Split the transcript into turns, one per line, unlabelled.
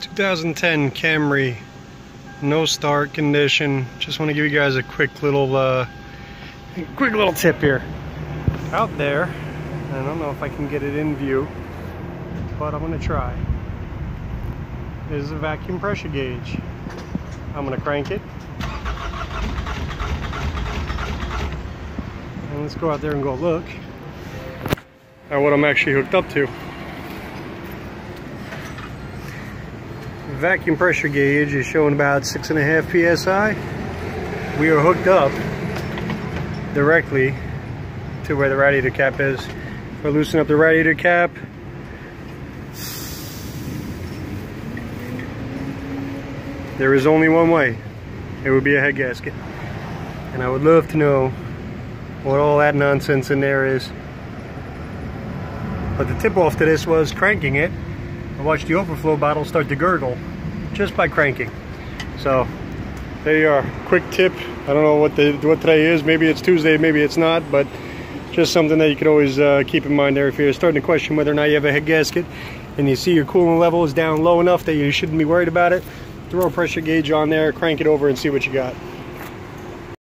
2010 Camry, no start condition. Just want to give you guys a quick little tip here. Out there, I don't know if I can get it in view, but I'm gonna try. There's a vacuum pressure gauge. I'm gonna crank it. And let's go out there and go look at what I'm actually hooked up to. The vacuum pressure gauge is showing about 6.5 psi. We are hooked up directly to where the radiator cap is. If I loosen up the radiator cap, there is only one way. It would be a head gasket. And I would love to know what all that nonsense in there is. But the tip off to this was cranking it. I watched the overflow bottle start to gurgle just by cranking. So there you are, quick tip. I don't know what today is. Maybe it's Tuesday, maybe it's not, but just something that you could always keep in mind there if you're starting to question whether or not you have a head gasket and you see your coolant level is down low enough that you shouldn't be worried about it. Throw a pressure gauge on there, crank it over and see what you got.